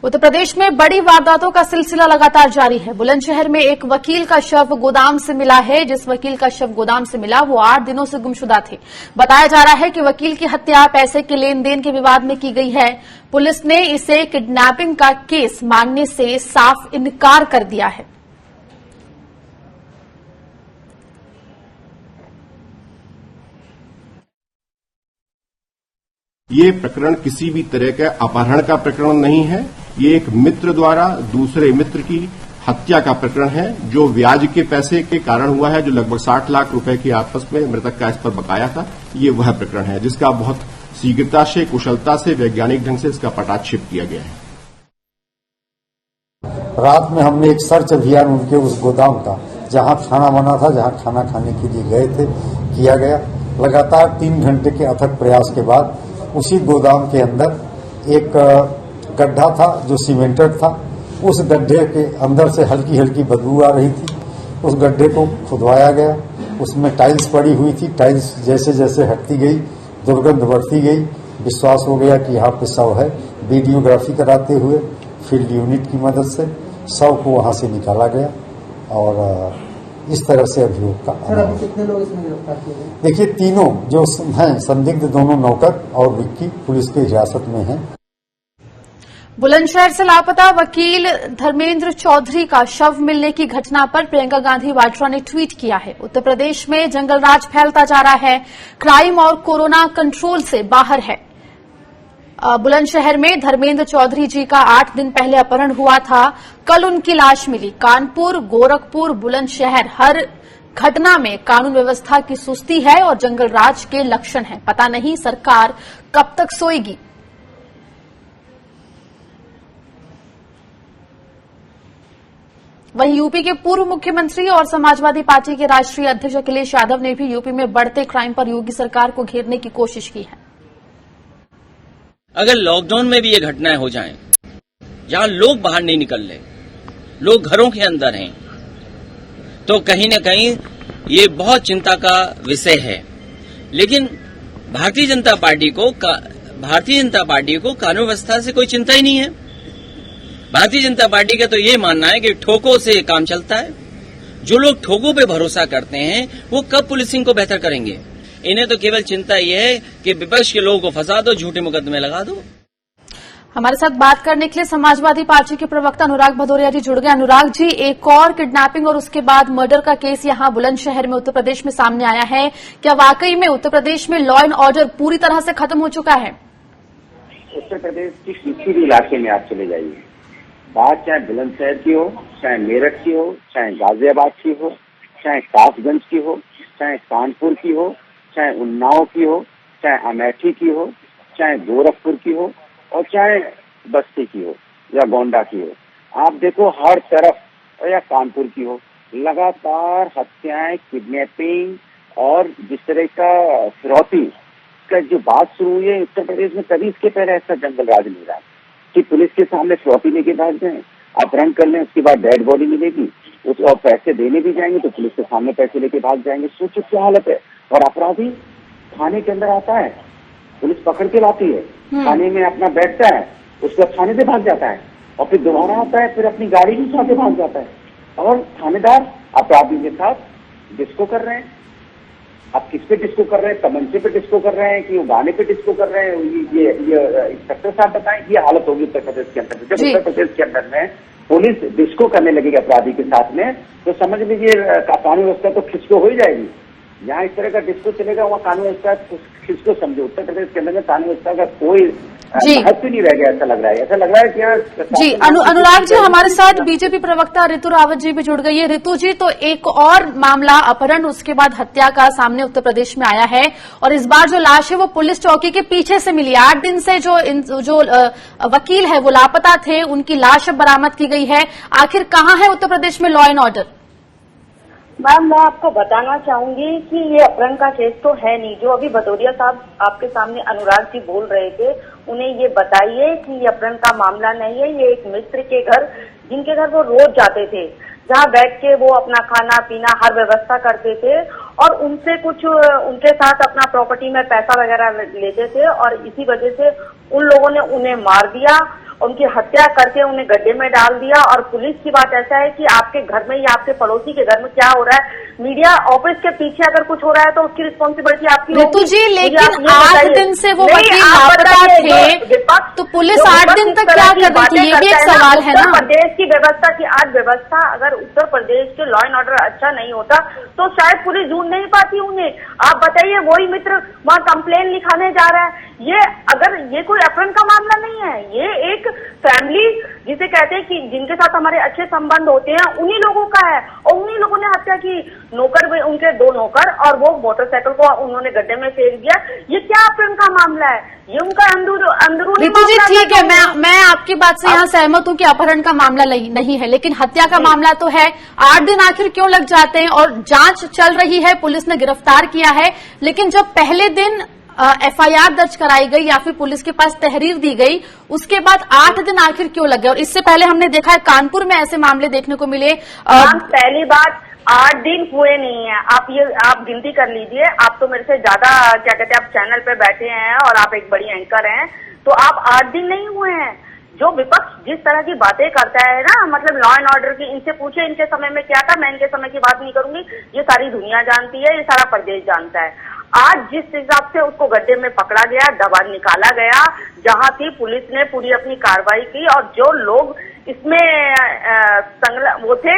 उत्तर प्रदेश में बड़ी वारदातों का सिलसिला लगातार जारी है। बुलंदशहर में एक वकील का शव गोदाम से मिला है। जिस वकील का शव गोदाम से मिला वो 8 दिनों से गुमशुदा थे। बताया जा रहा है कि वकील की हत्या पैसे के लेन देन के विवाद में की गई है। पुलिस ने इसे किडनैपिंग का केस मानने से साफ इनकार कर दिया है। ये प्रकरण किसी भी तरह का अपहरण का प्रकरण नहीं है। ये एक मित्र द्वारा दूसरे मित्र की हत्या का प्रकरण है, जो ब्याज के पैसे के कारण हुआ है, जो लगभग 60 लाख रुपए की आपस में मृतक का इस पर बकाया था। ये वह प्रकरण है जिसका बहुत शीघ्रता से, कुशलता से, वैज्ञानिक ढंग से इसका पटाक्षेप किया गया है। रात में हमने एक सर्च अभियान उनके उस गोदाम का, जहां खाना बना था, जहां खाना खाने के लिए गए थे, किया गया। लगातार 3 घंटे के अथक प्रयास के बाद उसी गोदाम के अंदर एक गड्ढा था जो सीमेंटेड था। उस गड्ढे के अंदर से हल्की हल्की बदबू आ रही थी। उस गड्ढे को खुदवाया गया। उसमें टाइल्स पड़ी हुई थी। टाइल्स जैसे जैसे हटती गई, दुर्गंध बढ़ती गई। विश्वास हो गया कि यहाँ पे शव है। वीडियोग्राफी कराते हुए फील्ड यूनिट की मदद से शव को वहां से निकाला गया और इस तरह से अभियोग का। सर, अभी कितने लोग इसमें गिरफ्तार किए गए? देखिए, तीनों जो हैं संदिग्ध, दोनों नौकर और विक्की, पुलिस की हिरासत में हैं। बुलंदशहर से लापता वकील धर्मेंद्र चौधरी का शव मिलने की घटना पर प्रियंका गांधी वाड्रा ने ट्वीट किया है। उत्तर प्रदेश में जंगलराज फैलता जा रहा है। क्राइम और कोरोना कंट्रोल से बाहर है। बुलंदशहर में धर्मेंद्र चौधरी जी का 8 दिन पहले अपहरण हुआ था। कल उनकी लाश मिली। कानपुर, गोरखपुर, बुलंदशहर, हर घटना में कानून व्यवस्था की सुस्ती है और जंगलराज के लक्षण हैं। पता नहीं सरकार कब तक सोएगी। वहीं यूपी के पूर्व मुख्यमंत्री और समाजवादी पार्टी के राष्ट्रीय अध्यक्ष अखिलेश यादव ने भी यूपी में बढ़ते क्राइम पर योगी सरकार को घेरने की कोशिश की है। अगर लॉकडाउन में भी ये घटनाएं हो जाएं, जहां लोग बाहर नहीं निकल रहे, लोग घरों के अंदर हैं, तो कहीं न कहीं ये बहुत चिंता का विषय है। लेकिन भारतीय जनता पार्टी को कानून व्यवस्था से कोई चिंता ही नहीं है। भारतीय जनता पार्टी का तो ये मानना है कि ठोकों से काम चलता है। जो लोग ठोकों पे भरोसा करते हैं वो कब पुलिसिंग को बेहतर करेंगे। इन्हें तो केवल चिंता ये है कि विपक्ष के लोगों को फंसा दो, झूठे मुकदमे लगा दो। हमारे साथ बात करने के लिए समाजवादी पार्टी के प्रवक्ता अनुराग भदौरिया जी जुड़ गए। अनुराग जी, एक और किडनैपिंग और उसके बाद मर्डर का केस यहां बुलंदशहर में उत्तर प्रदेश में सामने आया है। क्या वाकई में उत्तर प्रदेश में लॉ एंड ऑर्डर पूरी तरह से खत्म हो चुका है? उत्तर प्रदेश की किसी भी इलाके में आप चले जाइए, बात चाहे बुलंदशहर की हो, चाहे मेरठ की हो, चाहे गाजियाबाद की हो, चाहे कासगंज की हो, चाहे कानपुर की हो, चाहे उन्नाव की हो, चाहे अमेठी की हो, चाहे गोरखपुर की हो और चाहे बस्ती की हो या गोंडा की हो, आप देखो हर तरफ, या कानपुर की हो, लगातार हत्याएं, किडनैपिंग और जिस तरह का फिरौती का जो बात शुरू हुई है उत्तर प्रदेश में, कभी इसके पहले ऐसा जंगल राज नहीं रहा कि पुलिस के सामने फिरौती लेके भाग जाए, अपहरण कर लें, उसके बाद डेड बॉडी मिलेगी, और पैसे देने भी जाएंगे तो पुलिस के सामने पैसे लेके भाग जाएंगे। सोचो क्या हालत है। और अपराधी थाने के अंदर आता है, पुलिस पकड़ के लाती है, थाने में अपना बैठता है, उसके बाद थाने से भाग जाता है और फिर दोबारा आता है, फिर अपनी गाड़ी भी उठा के भाग जाता है और थानेदार अपराधी के साथ डिस्को कर रहे हैं। आप किस पे डिस्को कर रहे हैं? तमंचे पे डिस्को कर रहे हैं कि वो गाने पे डिस्को कर रहे हैं? ये इंस्पेक्टर साहब बताएं। ये हालत होगी उत्तर प्रदेश के अंदर। जब उत्तर प्रदेश के अंदर में पुलिस डिस्को करने लगेगी अपराधी के साथ में, तो समझ लीजिए कानून व्यवस्था तो खिसको हो ही जाएगी। जहाँ इस तरह का डिस्को चलेगा वहाँ कानून व्यवस्था खिसको समझो। उत्तर प्रदेश के अंदर में कानून व्यवस्था का कोई महत्व नहीं रह गया, ऐसा लग रहा है। ऐसा लग रहा है कि यार जी। अनुराग जी, हमारे साथ बीजेपी प्रवक्ता ऋतु रावत जी भी जुड़ गई है। ऋतु जी, तो एक और मामला अपहरण उसके बाद हत्या का सामने उत्तर प्रदेश में आया है और इस बार जो लाश है वो पुलिस चौकी के पीछे से मिली। 8 दिन से जो वकील है वो लापता थे, उनकी लाश अब बरामद की गई है। आखिर कहाँ है उत्तर प्रदेश में लॉ एंड ऑर्डर? मैम, मैं आपको बताना चाहूंगी कि ये अपहरण का केस तो है नहीं। जो अभी भदौरिया साहब आपके सामने अनुराग जी बोल रहे थे, उन्हें ये बताइए कि ये अपहरण का मामला नहीं है। ये एक मित्र के घर, जिनके घर वो रोज जाते थे, जहाँ बैठ के वो अपना खाना पीना हर व्यवस्था करते थे और उनसे कुछ उनके साथ अपना प्रॉपर्टी में पैसा वगैरह लेते थे और इसी वजह से उन लोगों ने उन्हें मार दिया। उनकी हत्या करके उन्हें गड्ढे में डाल दिया। और पुलिस की बात ऐसा है कि आपके घर में या आपके पड़ोसी के घर में क्या हो रहा है, मीडिया ऑफिस के पीछे अगर कुछ हो रहा है तो उसकी रिस्पॉन्सिबिलिटी आपकी होगी। ऋतु जी, लेकिन 8 दिन से वो वकील लापता थे, तो पुलिस 8 दिन तक क्या कर रही थी, ये भी एक सवाल है ना। उत्तर प्रदेश की व्यवस्था की आज व्यवस्था, अगर उत्तर प्रदेश के लॉ एंड ऑर्डर अच्छा नहीं होता तो शायद पुलिस ढूंढ नहीं पाती उन्हें। आप बताइए, वही मित्र वहाँ कंप्लेन लिखाने जा रहा है। ये कोई अपहरण का मामला नहीं है, ये एक फैमिली जिसे कहते हैं कि जिनके साथ हमारे अच्छे संबंध होते हैं उन्हीं लोगों का है, और उन्हीं लोगों ने हत्या की। नौकर भी, उनके 2 नौकर, और वो मोटरसाइकिल को उन्होंने गड्ढे में फेंक दिया। ये क्या अपहरण का मामला है? ये उनका अंदरूनी। ऋतु जी ठीक है, मैं आपकी बात से यहाँ सहमत हूँ कि अपहरण का मामला नहीं है, लेकिन हत्या का मामला तो है। 8 दिन आखिर क्यों लग जाते हैं? और जांच चल रही है, पुलिस ने गिरफ्तार किया है, लेकिन जब पहले दिन एफआईआर दर्ज कराई गई या फिर पुलिस के पास तहरीर दी गई, उसके बाद 8 दिन आखिर क्यों लगे? और इससे पहले हमने देखा है कानपुर में ऐसे मामले देखने को मिले। पहली बात, 8 दिन हुए नहीं है। आप गिनती कर लीजिए। आप तो मेरे से ज्यादा क्या कहते हैं, आप चैनल पे बैठे हैं और आप एक बड़ी एंकर हैं, तो आप 8 दिन नहीं हुए हैं। जो विपक्ष जिस तरह की बातें करता है ना, मतलब लॉ एंड ऑर्डर की, इनसे पूछे इनके समय में क्या था। मैं इनके समय की बात नहीं करूंगी, ये सारी दुनिया जानती है, ये सारा प्रदेश जानता है। आज जिस हिसाब से उसको गड्ढे में पकड़ा गया, दबा निकाला गया, जहां थी पुलिस ने पूरी अपनी कार्रवाई की, और जो लोग इसमें वो थे,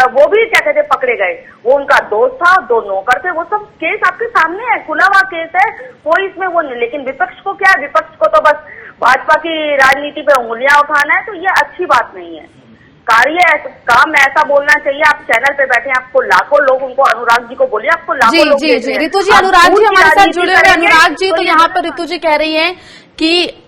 वो भी क्या कहते पकड़े गए। वो उनका दोस्त था, 2 नौकर थे, वो सब केस आपके सामने है, खुला हुआ केस है, कोई इसमें वो नहीं। लेकिन विपक्ष को क्या है, विपक्ष को तो बस भाजपा की राजनीति पे उंगलियां उठाना है, तो ये अच्छी बात नहीं है। काम ऐसा बोलना चाहिए। आप चैनल पे बैठे हैं, आपको लाखों लोग, उनको अनुराग जी को बोलिए, आपको लाखों लोग जी ऋतु जी, अनुराग जी हमारे साथ जुड़े हुए। अनुराग जी, तो यहाँ पर ऋतु जी कह रही है कि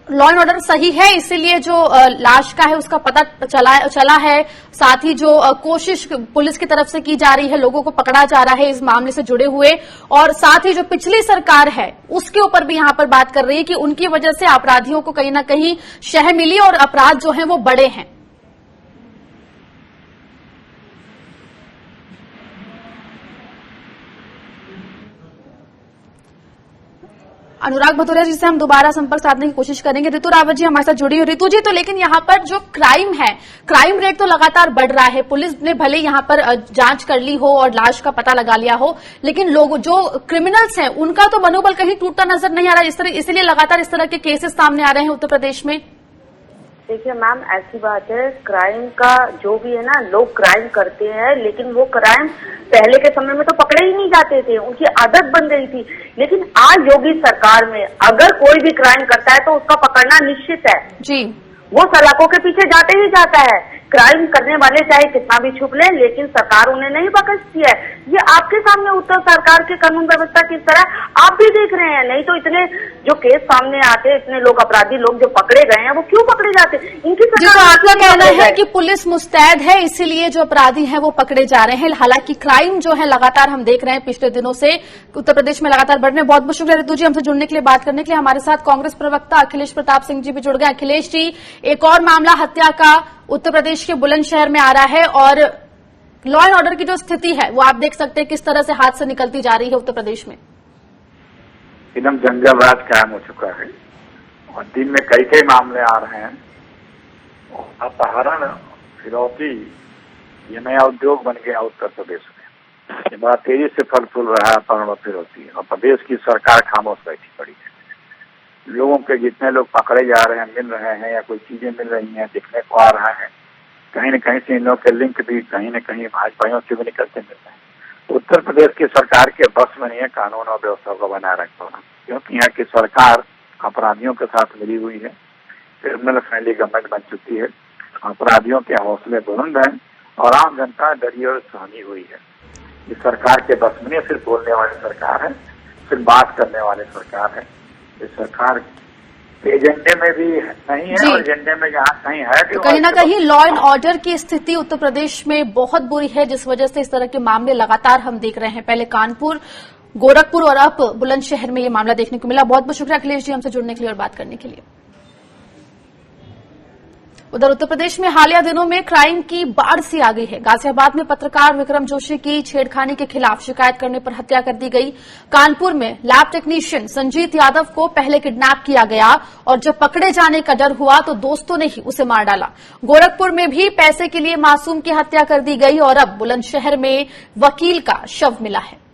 लॉ एंड ऑर्डर सही है, इसीलिए जो लाश का है उसका पता चला है, साथ ही जो कोशिश पुलिस की तरफ से की जा रही है, लोगों को पकड़ा जा रहा है इस मामले से जुड़े हुए, और साथ ही जो पिछली सरकार है उसके ऊपर भी यहाँ पर बात कर रही है कि उनकी वजह से अपराधियों को कहीं ना कहीं शह मिली और अपराध जो है वो बड़े हैं। अनुराग भदौरिया जी से हम दोबारा संपर्क साधने की कोशिश करेंगे। ऋतु रावत जी हमारे साथ जुड़ी हुई। ऋतु जी, तो लेकिन यहाँ पर जो क्राइम है, क्राइम रेट तो लगातार बढ़ रहा है। पुलिस ने भले यहाँ पर जांच कर ली हो और लाश का पता लगा लिया हो, लेकिन लोग जो क्रिमिनल्स हैं उनका तो मनोबल कहीं टूटता नजर नहीं आ रहा। इसलिए लगातार इस तरह के केसेस सामने आ रहे हैं उत्तर प्रदेश में। देखिए मैम, ऐसी बात है, क्राइम का जो भी है ना, लोग क्राइम करते हैं, लेकिन वो क्राइम पहले के समय में तो पकड़े ही नहीं जाते थे, उनकी आदत बन गई थी। लेकिन आज योगी सरकार में अगर कोई भी क्राइम करता है तो उसका पकड़ना निश्चित है जी। वो सलाखों के पीछे जाते ही जाता है। क्राइम करने वाले चाहे कितना भी छुप लें, लेकिन सरकार उन्हें नहीं पकड़ती है। ये आपके सामने उत्तर सरकार के कानून व्यवस्था किस तरह आप भी देख रहे हैं। नहीं तो इतने जो केस सामने आते, इतने लोग, अपराधी लोग जो पकड़े गए हैं, वो क्यों पकड़े जाते? इनकी जी, तो आपका कहना है कि पुलिस मुस्तैद है, इसीलिए जो अपराधी हैं वो पकड़े जा रहे हैं। हालांकि क्राइम जो है लगातार हम देख रहे हैं पिछले दिनों से उत्तर प्रदेश में लगातार बढ़ रहे हैं। बहुत बहुत शुक्रिया ऋतु जी हमसे जुड़ने के लिए, बात करने के लिए। हमारे साथ कांग्रेस प्रवक्ता अखिलेश प्रताप सिंह जी भी जुड़ गए। अखिलेश जी, एक और मामला हत्या का उत्तर प्रदेश के बुलंदशहर में आ रहा है, और लॉ एंड ऑर्डर की जो स्थिति है वो आप देख सकते हैं किस तरह से हाथ से निकलती जा रही है उत्तर प्रदेश में। एकदम जंगल राज कायम हो चुका है और दिन में कई मामले आ रहे हैं। अपहरण, फिरौती, ये नया उद्योग बन गया उत्तर प्रदेश में। ये बड़ा तेजी से फल फूल रहा है अपहरण और फिरौती, और प्रदेश की सरकार खामोश बैठी पड़ी है। लोगों के जितने लोग पकड़े जा रहे हैं, मिल रहे हैं, या कोई चीजें मिल रही हैं, दिखने को आ रहा है, कहीं न कहीं से इन लोग के लिंक भी कहीं न कहीं भाजपाइयों से भी निकलते मिल रहे हैं। उत्तर प्रदेश की सरकार के बस में नहीं है कानून और व्यवस्था को बनाए रख पाना, क्योंकि यहाँ की सरकार अपराधियों के साथ मिली हुई है, क्रिमिनल फ्रेंडली गवर्नमेंट बन चुकी है, अपराधियों के हौसले बुलंद हैं और आम जनता डरी और सहमी हुई है। इस सरकार के बस में नहीं, सिर्फ बोलने वाली सरकार है, सिर्फ बात करने वाली सरकार है। इस सरकार के एजेंडे में भी नहीं है, और एजेंडे में जहाँ कहीं है तो कहीं ना कहीं लॉ एंड ऑर्डर की स्थिति उत्तर प्रदेश में बहुत बुरी है, जिस वजह से इस तरह के मामले लगातार हम देख रहे हैं। पहले कानपुर, गोरखपुर और अब बुलंदशहर में ये मामला देखने को मिला। बहुत बहुत शुक्रिया अखिलेश जी हमसे जुड़ने के लिए और बात करने के लिए। उधर उत्तर प्रदेश में हालिया दिनों में क्राइम की बाढ़ सी आ गई है। गाजियाबाद में पत्रकार विक्रम जोशी की छेड़खानी के खिलाफ शिकायत करने पर हत्या कर दी गई। कानपुर में लैब टेक्नीशियन संजीत यादव को पहले किडनैप किया गया और जब पकड़े जाने का डर हुआ तो दोस्तों ने ही उसे मार डाला। गोरखपुर में भी पैसे के लिए मासूम की हत्या कर दी गई और अब बुलंदशहर में वकील का शव मिला है।